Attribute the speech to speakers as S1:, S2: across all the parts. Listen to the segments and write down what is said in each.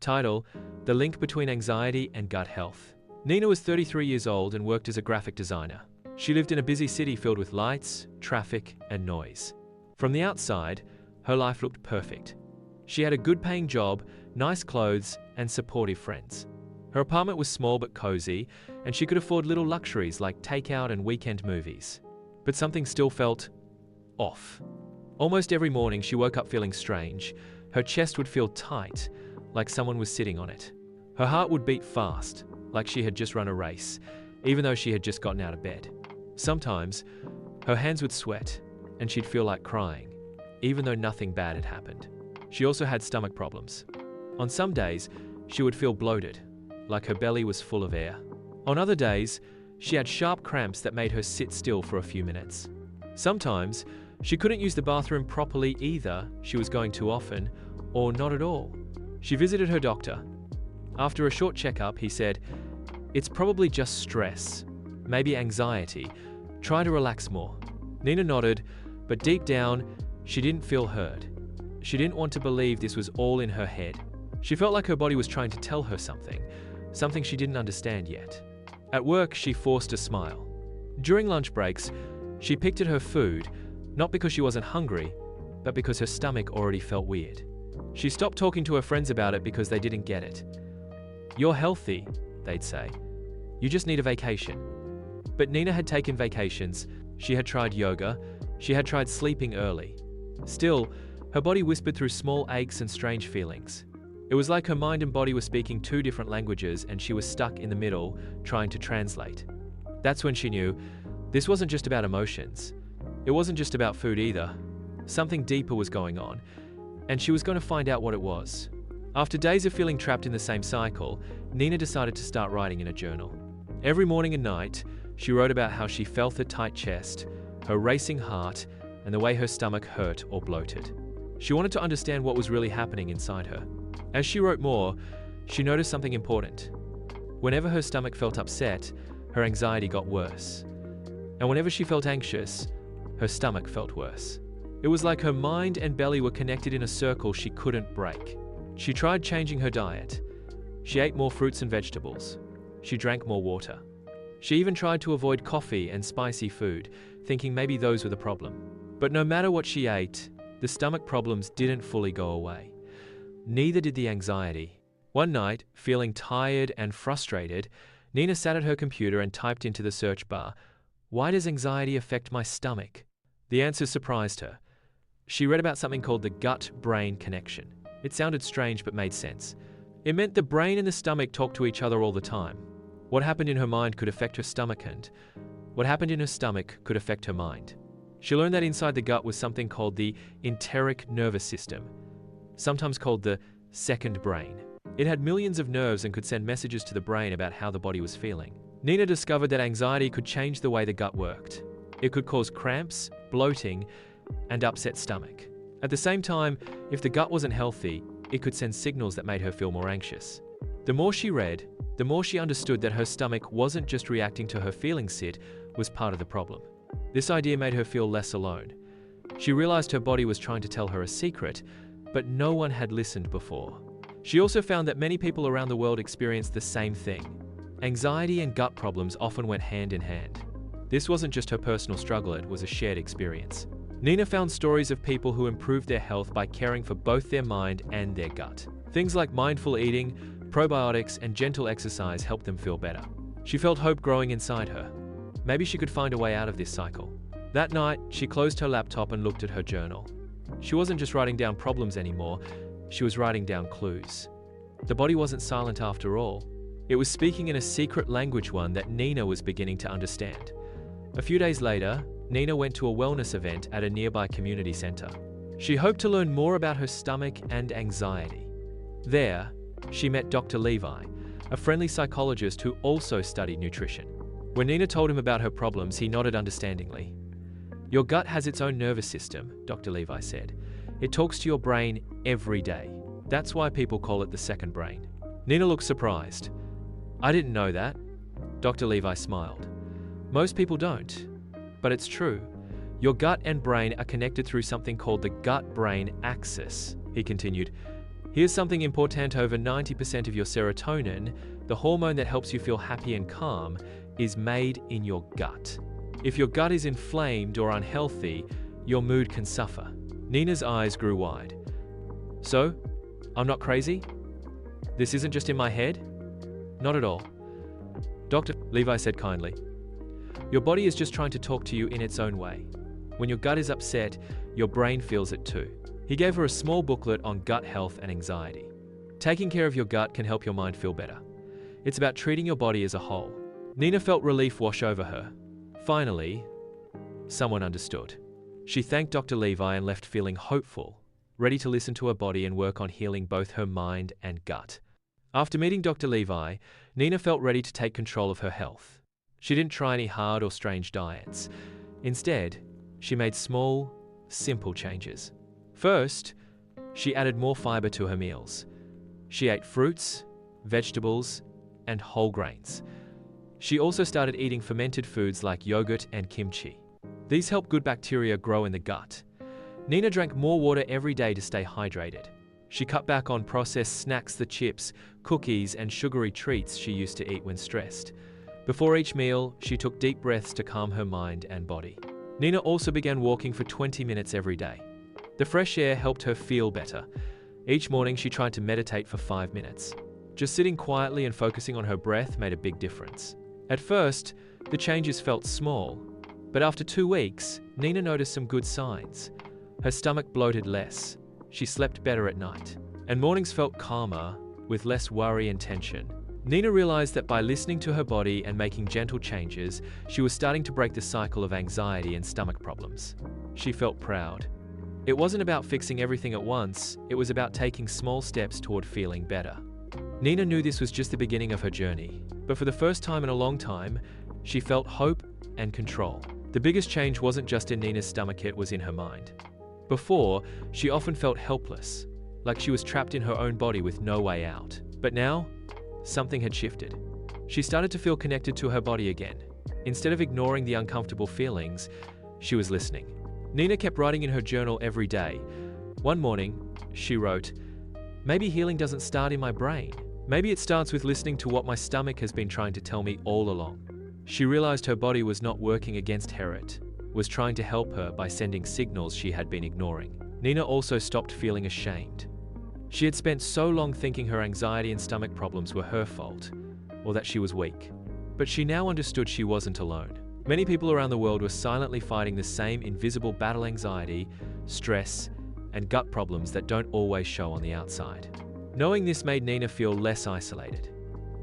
S1: Title: The Link Between Anxiety and Gut Health. Nina was 33 years old and worked as a graphic designer. She lived in a busy city filled with lights, traffic, and noise. From the outside, her life looked perfect. She had a good-paying job, nice clothes, and supportive friends. Her apartment was small but cozy, and she could afford little luxuries like takeout and weekend movies. But something still felt off. Almost every morning she woke up feeling strange. Her chest would feel tight, like someone was sitting on it. Her heart would beat fast, like she had just run a race, even though she had just gotten out of bed. Sometimes, her hands would sweat, and she'd feel like crying, even though nothing bad had happened. She also had stomach problems. On some days, she would feel bloated, like her belly was full of air. On other days, she had sharp cramps that made her sit still for a few minutes. Sometimes, she couldn't use the bathroom properly either. She was going too often, or not at all. She visited her doctor. After a short checkup, he said, "It's probably just stress, maybe anxiety. Try to relax more." Nina nodded, but deep down, she didn't feel heard. She didn't want to believe this was all in her head. She felt like her body was trying to tell her something she didn't understand yet. At work, she forced a smile. During lunch breaks, she picked at her food, not because she wasn't hungry, but because her stomach already felt weird. She stopped talking to her friends about it because they didn't get it. "You're healthy," they'd say. "You just need a vacation." But Nina had taken vacations. She had tried yoga. She had tried sleeping early. Still, her body whispered through small aches and strange feelings. It was like her mind and body were speaking two different languages, and she was stuck in the middle, trying to translate. That's when she knew this wasn't just about emotions. It wasn't just about food either. Something deeper was going on, and she was going to find out what it was. After days of feeling trapped in the same cycle, Nina decided to start writing in a journal. Every morning and night, she wrote about how she felt a tight chest, her racing heart, and the way her stomach hurt or bloated. She wanted to understand what was really happening inside her. As she wrote more, she noticed something important. Whenever her stomach felt upset, her anxiety got worse. And whenever she felt anxious, her stomach felt worse. It was like her mind and belly were connected in a circle she couldn't break. She tried changing her diet. She ate more fruits and vegetables. She drank more water. She even tried to avoid coffee and spicy food, thinking maybe those were the problem. But no matter what she ate, the stomach problems didn't fully go away. Neither did the anxiety. One night, feeling tired and frustrated, Nina sat at her computer and typed into the search bar, "Why does anxiety affect my stomach?" The answer surprised her. She read about something called the gut-brain connection. It sounded strange but made sense. It meant the brain and the stomach talk to each other all the time. What happened in her mind could affect her stomach, and what happened in her stomach could affect her mind. She learned that inside the gut was something called the enteric nervous system, sometimes called the second brain. It had millions of nerves and could send messages to the brain about how the body was feeling. Nina discovered that anxiety could change the way the gut worked. It could cause cramps, bloating, and upset stomach. At the same time, if the gut wasn't healthy, it could send signals that made her feel more anxious. The more she read, the more she understood that her stomach wasn't just reacting to her feelings, it was part of the problem. This idea made her feel less alone. She realized her body was trying to tell her a secret, but no one had listened before. She also found that many people around the world experienced the same thing. Anxiety and gut problems often went hand in hand. This wasn't just her personal struggle, it was a shared experience. Nina found stories of people who improved their health by caring for both their mind and their gut. Things like mindful eating, probiotics, and gentle exercise helped them feel better. She felt hope growing inside her. Maybe she could find a way out of this cycle. That night, she closed her laptop and looked at her journal. She wasn't just writing down problems anymore, she was writing down clues. The body wasn't silent after all. It was speaking in a secret language, one that Nina was beginning to understand. A few days later, Nina went to a wellness event at a nearby community center. She hoped to learn more about her stomach and anxiety. There, she met Dr. Levi, a friendly psychologist who also studied nutrition. When Nina told him about her problems, he nodded understandingly. "Your gut has its own nervous system," Dr. Levi said. "It talks to your brain every day. That's why people call it the second brain." Nina looked surprised. "I didn't know that." Dr. Levi smiled. "Most people don't. But it's true. Your gut and brain are connected through something called the gut-brain axis," he continued. Here's something important: over 90% of your serotonin, the hormone that helps you feel happy and calm, is made in your gut. If your gut is inflamed or unhealthy, your mood can suffer. Nina's eyes grew wide. So, I'm not crazy? This isn't just in my head? Not at all. Dr. Levi said kindly. Your body is just trying to talk to you in its own way. When your gut is upset, your brain feels it too. He gave her a small booklet on gut health and anxiety. Taking care of your gut can help your mind feel better. It's about treating your body as a whole. Nina felt relief wash over her. Finally, someone understood. She thanked Dr. Levi and left feeling hopeful, ready to listen to her body and work on healing both her mind and gut. After meeting Dr. Levi, Nina felt ready to take control of her health. She didn't try any hard or strange diets. Instead, she made small, simple changes. First, she added more fiber to her meals. She ate fruits, vegetables, and whole grains. She also started eating fermented foods like yogurt and kimchi. These help good bacteria grow in the gut. Nina drank more water every day to stay hydrated. She cut back on processed snacks, the chips, cookies, and sugary treats she used to eat when stressed. Before each meal, she took deep breaths to calm her mind and body. Nina also began walking for 20 minutes every day. The fresh air helped her feel better. Each morning, she tried to meditate for 5 minutes. Just sitting quietly and focusing on her breath made a big difference. At first, the changes felt small, but after 2 weeks, Nina noticed some good signs. Her stomach bloated less, she slept better at night, and mornings felt calmer, with less worry and tension. Nina realized that by listening to her body and making gentle changes, she was starting to break the cycle of anxiety and stomach problems. She felt proud. It wasn't about fixing everything at once, it was about taking small steps toward feeling better. Nina knew this was just the beginning of her journey, but for the first time in a long time, she felt hope and control. The biggest change wasn't just in Nina's stomach, it was in her mind. Before, she often felt helpless, like she was trapped in her own body with no way out. But now, something had shifted. She started to feel connected to her body again. Instead of ignoring the uncomfortable feelings, she was listening. Nina kept writing in her journal every day. One morning, she wrote, "Maybe healing doesn't start in my brain. Maybe it starts with listening to what my stomach has been trying to tell me all along." She realized her body was not working against her, it was trying to help her by sending signals she had been ignoring. Nina also stopped feeling ashamed. She had spent so long thinking her anxiety and stomach problems were her fault, or that she was weak. But she now understood she wasn't alone. Many people around the world were silently fighting the same invisible battle: anxiety, stress, and gut problems that don't always show on the outside. Knowing this made Nina feel less isolated.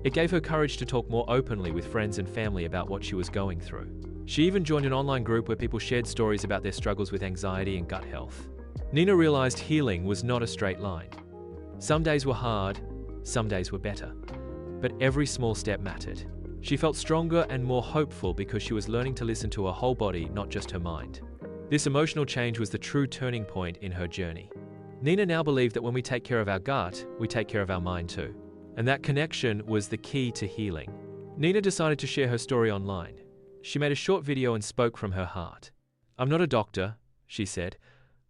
S1: It gave her courage to talk more openly with friends and family about what she was going through. She even joined an online group where people shared stories about their struggles with anxiety and gut health. Nina realized healing was not a straight line. Some days were hard, some days were better, but every small step mattered. She felt stronger and more hopeful because she was learning to listen to her whole body, not just her mind. This emotional change was the true turning point in her journey. Nina now believed that when we take care of our gut, we take care of our mind too. And that connection was the key to healing. Nina decided to share her story online. She made a short video and spoke from her heart. "I'm not a doctor," she said.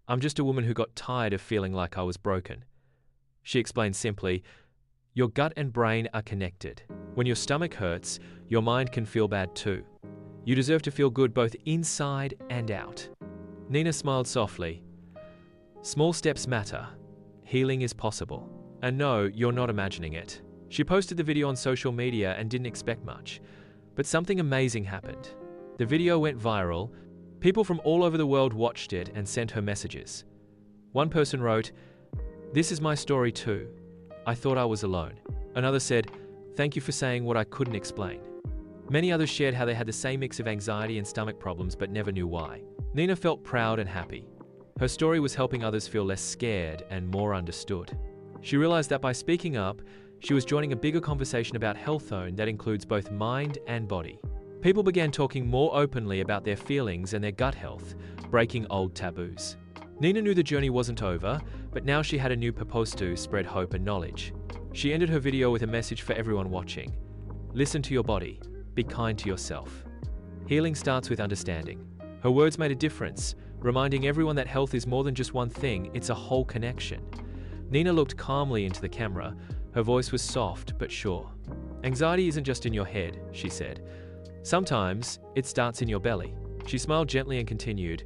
S1: "I'm just a woman who got tired of feeling like I was broken." She explained simply, "Your gut and brain are connected. When your stomach hurts, your mind can feel bad too. You deserve to feel good both inside and out." Nina smiled softly. "Small steps matter. Healing is possible. And no, you're not imagining it." She posted the video on social media and didn't expect much. But something amazing happened. The video went viral. People from all over the world watched it and sent her messages. One person wrote, "This is my story too. I thought I was alone." Another said, "Thank you for saying what I couldn't explain." Many others shared how they had the same mix of anxiety and stomach problems but never knew why. Nina felt proud and happy. Her story was helping others feel less scared and more understood. She realized that by speaking up, she was joining a bigger conversation about health that includes both mind and body. People began talking more openly about their feelings and their gut health, breaking old taboos. Nina knew the journey wasn't over, but now she had a new purpose: to spread hope and knowledge. She ended her video with a message for everyone watching. Listen to your body. Be kind to yourself. Healing starts with understanding. Her words made a difference, reminding everyone that health is more than just one thing, it's a whole connection. Nina looked calmly into the camera. Her voice was soft but sure. "Anxiety isn't just in your head," she said. "Sometimes it starts in your belly." She smiled gently and continued,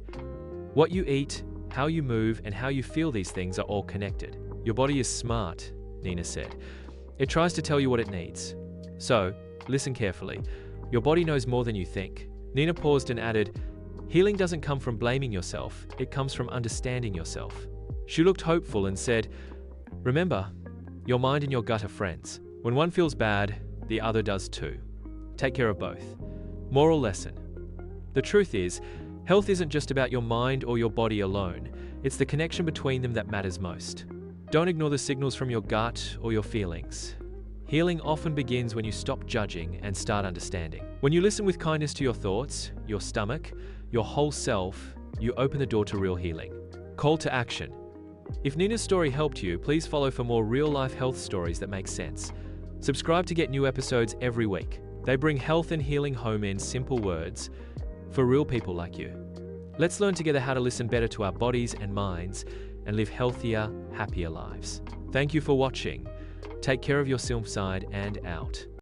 S1: "What you eat, how you move, and how you feel, these things are all connected. Your body is smart," Nina said. "It tries to tell you what it needs. So, listen carefully. Your body knows more than you think." Nina paused and added, "Healing doesn't come from blaming yourself, it comes from understanding yourself." She looked hopeful and said, "Remember, your mind and your gut are friends. When one feels bad, the other does too. Take care of both." Moral lesson. The truth is, health isn't just about your mind or your body alone. It's the connection between them that matters most. Don't ignore the signals from your gut or your feelings. Healing often begins when you stop judging and start understanding. When you listen with kindness to your thoughts, your stomach, your whole self, you open the door to real healing. Call to action. If Nina's story helped you, please follow for more real-life health stories that make sense. Subscribe to get new episodes every week. They bring health and healing home in simple words for real people like you. Let's learn together how to listen better to our bodies and minds and live healthier, happier lives. Thank you for watching. Take care of your side and out.